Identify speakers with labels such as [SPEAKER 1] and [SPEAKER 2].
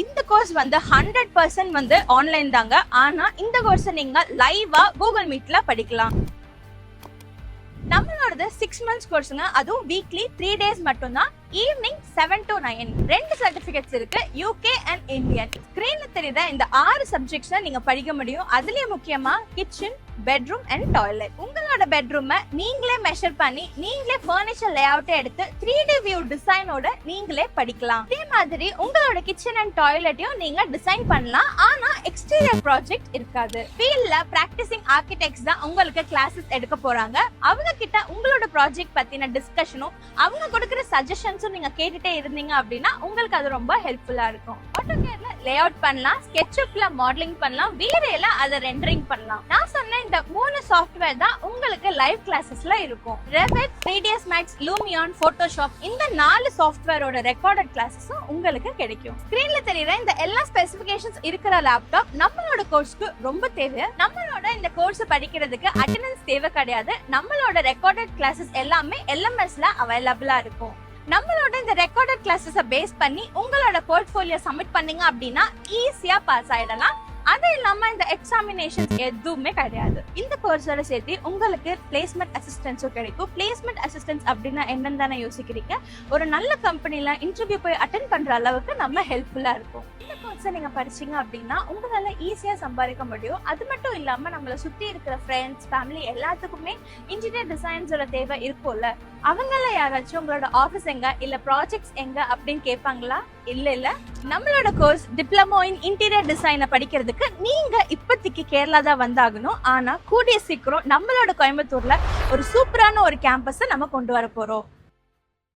[SPEAKER 1] இந்த கோர்ஸ் வந்து 100% வந்து ஆன்லைன் தாங்க. ஆனா இந்த கோர்ஸ் நீங்க லைவா கூகுள் மீட்ல படிக்கலாம். நம்மளோடது 6 months கோர்ஸுங்க. அதுவும் வீக்லி 3 days மட்டும்தான். Evening 7 to 9. 2 சர்டிபிகேட்ஸ் இருக்கு, யூகே அண்ட் இந்தியன். ஸ்கிரீன்ல தெரியுத இந்த 6 சப்ஜெக்ட்ஸ் நீங்க படிக்க முடியும். அதுலயே முக்கியமா கிச்சன், பெட்ரூம் அண்ட் டாய்லெட். உங்களோட பெட்ரூமை நீங்களே மெஷர் பண்ணி நீங்களே ஃபர்னிச்சர் லேஅவுட் எடுத்து 3D வியூ டிசைனோட நீங்களே படிக்கலாம். இதே மாதிரி உங்களோட கிச்சன் அண்ட் டாய்லெட்டையும் நீங்க டிசைன் பண்ணலாம். ஆனா எக்ஸ்டீரியர் ப்ராஜெக்ட் இருக்காது. ஃபீல்ட்ல பிராக்டிசிங் ஆர்கிடெக்ட்ஸ் தான் உங்களுக்கு கிளாஸஸ் எடுக்க போறாங்க. அவங்க கிட்ட உங்களோட ப்ராஜெக்ட் பத்தின டிஸ்கஷனும் அவங்க கொடுக்குற சஜஷன்ஸும் நீங்க கேட்டுட்டே இருந்தீங்க அப்படின்னா உங்களுக்கு அது ரொம்ப ஹெல்ப்ஃபுல்லா இருக்கும். ஆட்டோகேட்ல லேஅவுட் பண்ணலாம், ஸ்கெட்ச்அப்ல மாடலிங் பண்ணலாம், வீரேல அதை ரெண்டரிங் பண்ணலாம். நான் சொன்ன இந்த 3 சாஃப்ட்வேர் தான் உங்களுக்கு லைவ் கிளாஸஸ்ல இருக்கும். Revit, 3ds Max, Lumion, Photoshop இந்த 4 சாஃப்ட்வேரோட ரெக்கார்டட் கிளாஸஸும் உங்களுக்கு கிடைக்கும். ஸ்கிரீன்ல தெரியுற இந்த எல்லா ஸ்பெசிஃபிகேஷன்ஸ் இருக்கிற லேப்டாப் நம்மளோட கோர்ஸ்க்கு ரொம்ப தேவை. நம்மளோட இந்த கோர்ஸ் படிக்கிறதுக்கு அட்டெண்டன்ஸ் தேவை கிடையாது. நம்மளோட ரெக்கார்டட் கிளாஸஸ் எல்லாமே LMSல அவைலபிளா இருக்கும். நம்மளோட இந்த ரெக்கார்டட் கிளாஸஸை பேஸ் பண்ணி உங்களோட போர்ட்ஃபோலியோ சப்மிட் பண்ணீங்க அப்படின்னா ஈஸியா பாஸ் ஆயிடலாம். அது இல்லாம இந்த எக்ஸாமினேஷன்ஸ் எதுவுமே கிடையாது. இந்த கோர்ஸோட சேர்த்து உங்களுக்கு பிளேஸ்மெண்ட் அசிஸ்டன்ஸும் கிடைக்கும். பிளேஸ்மெண்ட் அசிஸ்டன்ஸ் அப்படின்னா என்னன்னு தானே யோசிக்கிறீங்க? ஒரு நல்ல கம்பெனில இன்டர்வியூ போய் அட்டென்ட் பண்ற அளவுக்கு நம்ம ஹெல்ப்ஃபுல்லா இருக்கும். இந்த கோர்ஸை நீங்க படிச்சீங்க அப்படின்னா உங்களால ஈஸியா சம்பாதிக்க முடியும். அது மட்டும் இல்லாம நம்மளை சுத்தி இருக்கிற ஃப்ரெண்ட்ஸ், ஃபேமிலி எல்லாத்துக்குமே இன்டீரியர் டிசைன்ஸோட தேவை இருக்கும்ல. அவங்கள யாராச்சும் உங்களோட ஆஃபீஸ் எங்க இல்ல ப்ராஜெக்ட்ஸ் எங்க அப்படின்னு கேட்பாங்களா? இல்ல. நம்மளோட கோர்ஸ் டிப்ளமோ இன் இன்டீரியர் டிசைனை படிக்கிறதுக்கு நீங்க இப்போதைக்கு கேரளா தான் வந்தாகணும். ஆனா கூடிய சீக்கிரம் நம்மளோட கோயம்புத்தூர்ல ஒரு சூப்பரான ஒரு கேம்பஸை நம்ம கொண்டு வர போறோம்.